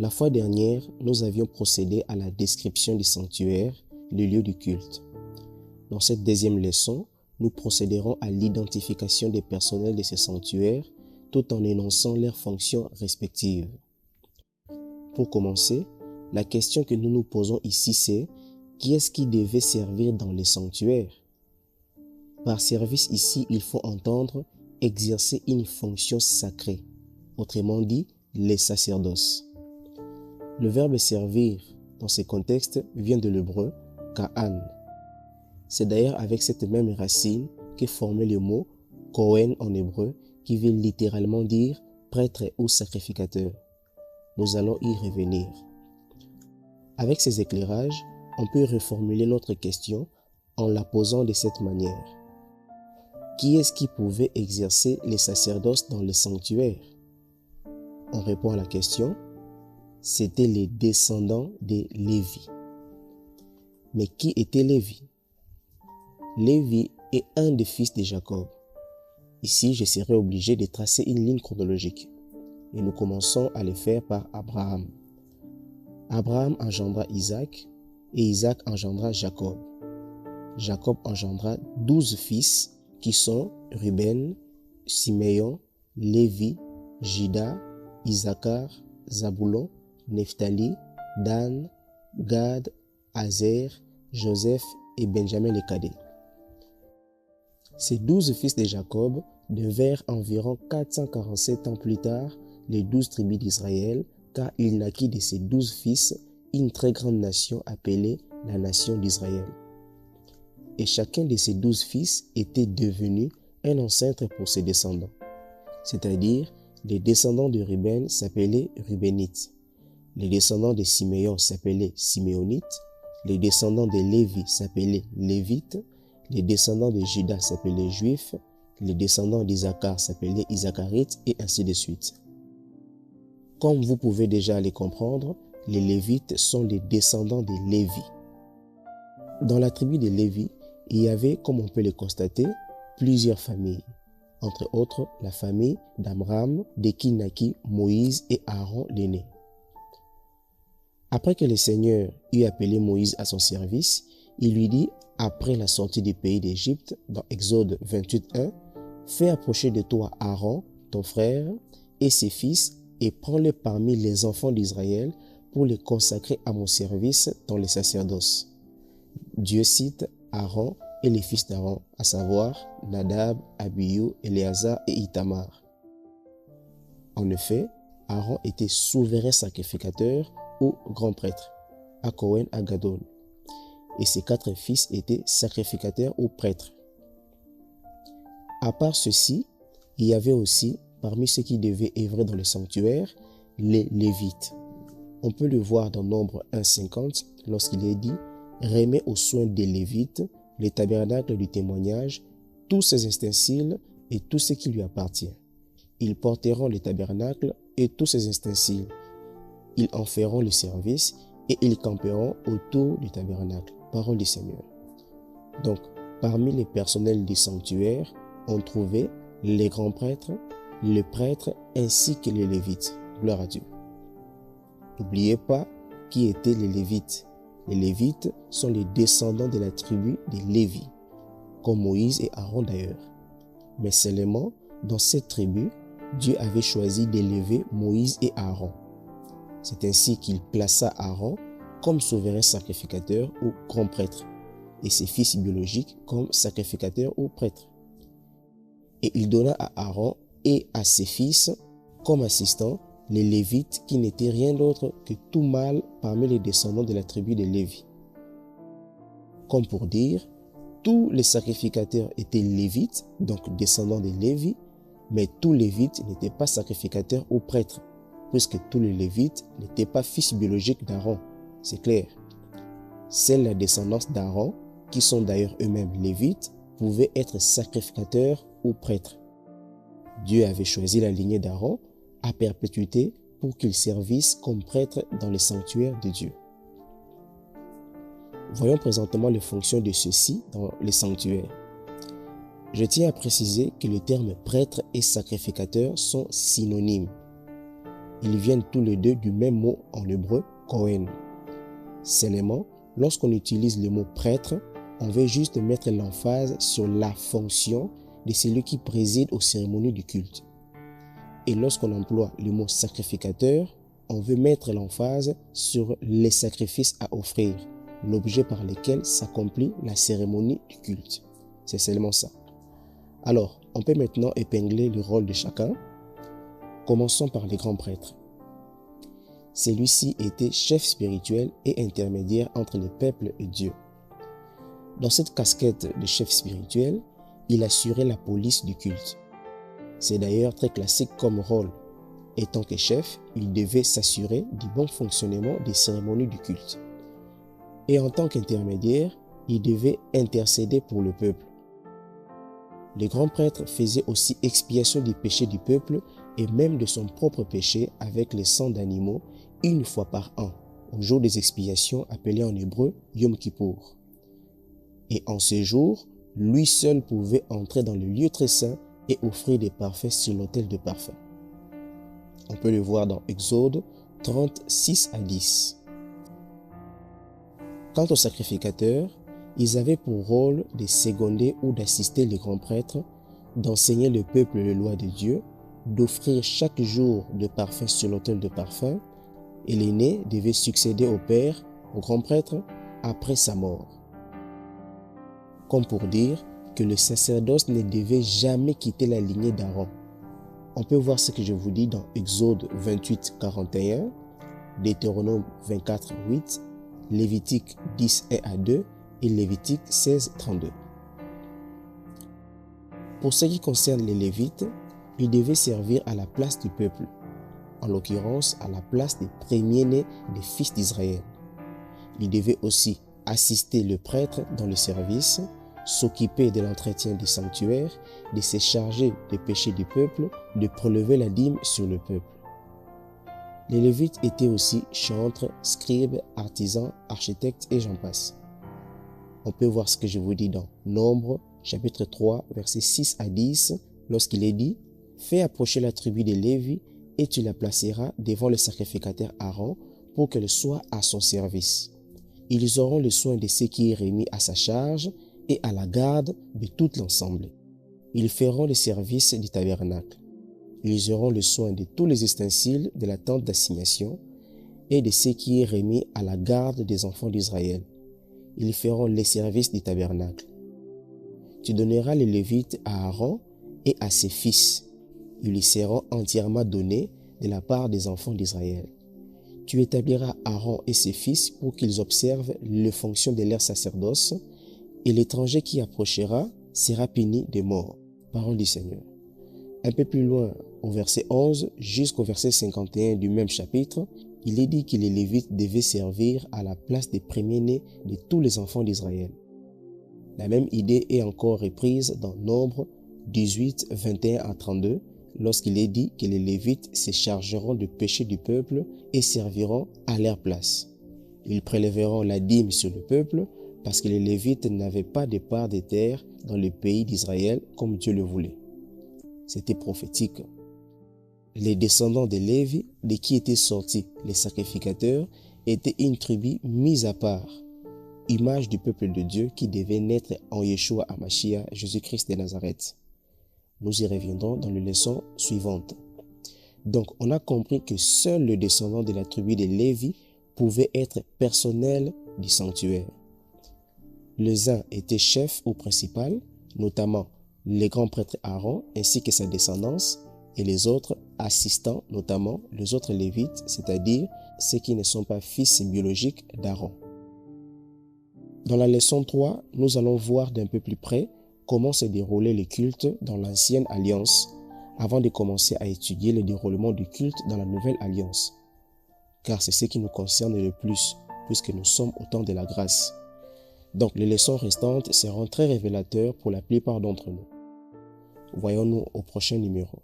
La fois dernière, nous avions procédé à la description du sanctuaire, le lieu du culte. Dans cette deuxième leçon, nous procéderons à l'identification des personnels de ce sanctuaire tout en énonçant leurs fonctions respectives. Pour commencer, la question que nous nous posons ici c'est qui est-ce qui devait servir dans les sanctuaires? Par service ici, il faut entendre exercer une fonction sacrée, autrement dit, les sacerdoces. Le verbe servir dans ce contexte vient de l'hébreu ka'an. C'est d'ailleurs avec cette même racine qu'est formé le mot Kohen en hébreu qui veut littéralement dire prêtre ou sacrificateur. Nous allons y revenir. Avec ces éclairages, on peut reformuler notre question en la posant de cette manière. Qui est-ce qui pouvait exercer les sacerdoces dans le sanctuaire? On répond à la question, c'était les descendants de Lévi. Mais qui était Lévi? Lévi est un des fils de Jacob. Ici, je serai obligé de tracer une ligne chronologique. Et nous commençons à le faire par Abraham. Abraham engendra Isaac, et Isaac engendra Jacob. Jacob engendra 12 fils qui sont Ruben, Siméon, Lévi, Juda, Issachar, Zaboulon, Nephtali, Dan, Gad, Azer, Joseph et Benjamin le cadet. Ces 12 fils de Jacob devinrent environ 447 ans plus tard les 12 tribus d'Israël, car il naquit de ces 12 fils une très grande nation appelée la nation d'Israël. Et chacun de ces 12 fils était devenu un ancêtre pour ses descendants. C'est-à-dire, les descendants de Ruben s'appelaient Rubénites, les descendants de Siméon s'appelaient Siméonites, les descendants de Lévi s'appelaient Lévites, les descendants de Juda s'appelaient Juifs, les descendants d'Issachar s'appelaient Issacharites, et ainsi de suite. Comme vous pouvez déjà les comprendre, les Lévites sont les descendants de Lévi. Dans la tribu de Lévi, il y avait, comme on peut le constater, plusieurs familles. Entre autres, la famille d'Amram, de qui naquit Moïse et Aaron l'aîné. Après que le Seigneur eut appelé Moïse à son service, il lui dit, après la sortie du pays d'Égypte, dans Exode 28:1, « Fais approcher de toi Aaron, ton frère, et ses fils, et prends-les parmi les enfants d'Israël pour les consacrer à mon service dans les sacerdoces. » Dieu cite Aaron et les fils d'Aaron, à savoir Nadab, Abihu, Éléazar et Ithamar. En effet, Aaron était souverain sacrificateur ou grand prêtre, à Kohen Agadol, et ses 4 fils étaient sacrificateurs ou prêtres. À part ceci, il y avait aussi, parmi ceux qui devaient œuvrer dans le sanctuaire, les Lévites. On peut le voir dans Nombre 1:50 lorsqu'il est dit « Remets aux soins des Lévites le tabernacle du témoignage, tous ses ustensiles et tout ce qui lui appartient. Ils porteront le tabernacle et tous ses ustensiles. Ils en feront le service et ils camperont autour du tabernacle. » Parole du Seigneur. Donc, parmi les personnels du sanctuaire, on trouvait les grands prêtres, les prêtres ainsi que les Lévites. Gloire à Dieu. N'oubliez pas qui étaient les Lévites. Les Lévites sont les descendants de la tribu de Lévi, comme Moïse et Aaron d'ailleurs. Mais seulement, dans cette tribu, Dieu avait choisi d'élever Moïse et Aaron. C'est ainsi qu'il plaça Aaron comme souverain sacrificateur ou grand prêtre, et ses fils biologiques comme sacrificateurs ou prêtres. Et il donna à Aaron et à ses fils comme assistants les Lévites qui n'étaient rien d'autre que tout mâle parmi les descendants de la tribu de Lévi. Comme pour dire, tous les sacrificateurs étaient Lévites, donc descendants de Lévi, mais tous Lévites n'étaient pas sacrificateurs ou prêtres, puisque tous les Lévites n'étaient pas fils biologiques d'Aaron. C'est clair. Seule la descendance d'Aaron, qui sont d'ailleurs eux-mêmes Lévites, pouvait être sacrificateurs ou prêtres. Dieu avait choisi la lignée d'Aaron à perpétuité pour qu'il servisse comme prêtre dans le sanctuaire de Dieu. Voyons présentement les fonctions de ceux-ci dans les sanctuaires. Je tiens à préciser que les termes prêtre et sacrificateur sont synonymes. Ils viennent tous les deux du même mot en hébreu, Kohen. Seulement, lorsqu'on utilise le mot prêtre, on veut juste mettre l'emphase sur la fonction de celui qui préside aux cérémonies du culte. Et lorsqu'on emploie le mot sacrificateur, on veut mettre l'emphase sur les sacrifices à offrir, l'objet par lequel s'accomplit la cérémonie du culte. C'est seulement ça. Alors, on peut maintenant épingler le rôle de chacun. Commençons par les grands prêtres. Celui-ci était chef spirituel et intermédiaire entre le peuple et Dieu. Dans cette casquette de chef spirituel, il assurait la police du culte. C'est d'ailleurs très classique comme rôle. Étant que chef, il devait s'assurer du bon fonctionnement des cérémonies du culte. Et en tant qu'intermédiaire, il devait intercéder pour le peuple. Le grand prêtre faisait aussi expiation du péché du peuple et même de son propre péché avec les sangs d'animaux une fois par an, au jour des expiations appelé en hébreu Yom Kippour. Et en ce jour, lui seul pouvait entrer dans le lieu très saint et offrir des parfums sur l'autel de parfum. On peut le voir dans Exode 36 à 10. Quant aux sacrificateurs, ils avaient pour rôle de seconder ou d'assister les grands prêtres, d'enseigner le peuple les lois de Dieu, d'offrir chaque jour de parfum sur l'autel de parfum, et l'aîné devait succéder au père, au grand prêtre, après sa mort. Comme pour dire que le sacerdoce ne devait jamais quitter la lignée d'Aaron. On peut voir ce que je vous dis dans Exode 28, 41, Deutéronome 24, 8, Lévitique 10, 1 à 2 et Lévitique 16, 32. Pour ce qui concerne les Lévites, ils devaient servir à la place du peuple, en l'occurrence à la place des premiers-nés des fils d'Israël. Ils devaient aussi assister le prêtre dans le service, s'occuper de l'entretien du sanctuaire, de se charger des péchés du peuple, de prélever la dîme sur le peuple. Les Lévites étaient aussi chantres, scribes, artisans, architectes et j'en passe. On peut voir ce que je vous dis dans Nombre, chapitre 3, versets 6 à 10, lorsqu'il est dit « Fais approcher la tribu de Lévi et tu la placeras devant le sacrificateur Aaron pour qu'elle soit à son service. Ils auront le soin de ce qui est remis à sa charge et à la garde de toute l'ensemble. Ils feront le service du tabernacle. Ils auront le soin de tous les ustensiles de la tente d'assignation et de ce qui est remis à la garde des enfants d'Israël. Ils feront les services du tabernacle. Tu donneras les Lévites à Aaron et à ses fils. Ils lui seront entièrement donnés de la part des enfants d'Israël. Tu établiras Aaron et ses fils pour qu'ils observent les fonctions de leur sacerdoce, et l'étranger qui approchera sera puni de mort. Parole du Seigneur. Un peu plus loin, au verset 11 jusqu'au verset 51 du même chapitre, il est dit que les Lévites devaient servir à la place des premiers-nés de tous les enfants d'Israël. La même idée est encore reprise dans Nombre 18, 21 à 32, lorsqu'il est dit que les Lévites se chargeront du péché du peuple et serviront à leur place. Ils prélèveront la dîme sur le peuple parce que les Lévites n'avaient pas de part de terre dans le pays d'Israël comme Dieu le voulait. C'était prophétique. Les descendants de Lévi, de qui étaient sortis les sacrificateurs, étaient une tribu mise à part, image du peuple de Dieu qui devait naître en Yeshua HaMashiach, Jésus-Christ de Nazareth. Nous y reviendrons dans les leçons suivantes. Donc, on a compris que seul le descendant de la tribu de Lévi pouvait être personnel du sanctuaire. Les uns étaient chefs ou principal, notamment les grands prêtres Aaron ainsi que sa descendance, et les autres assistants, notamment les autres Lévites, c'est-à-dire ceux qui ne sont pas fils biologiques d'Aaron. Dans la leçon 3, nous allons voir d'un peu plus près comment se déroulait le culte dans l'ancienne alliance, avant de commencer à étudier le déroulement du culte dans la nouvelle alliance. Car c'est ce qui nous concerne le plus, puisque nous sommes au temps de la grâce. Donc les leçons restantes seront très révélateurs pour la plupart d'entre nous. Voyons-nous au prochain numéro.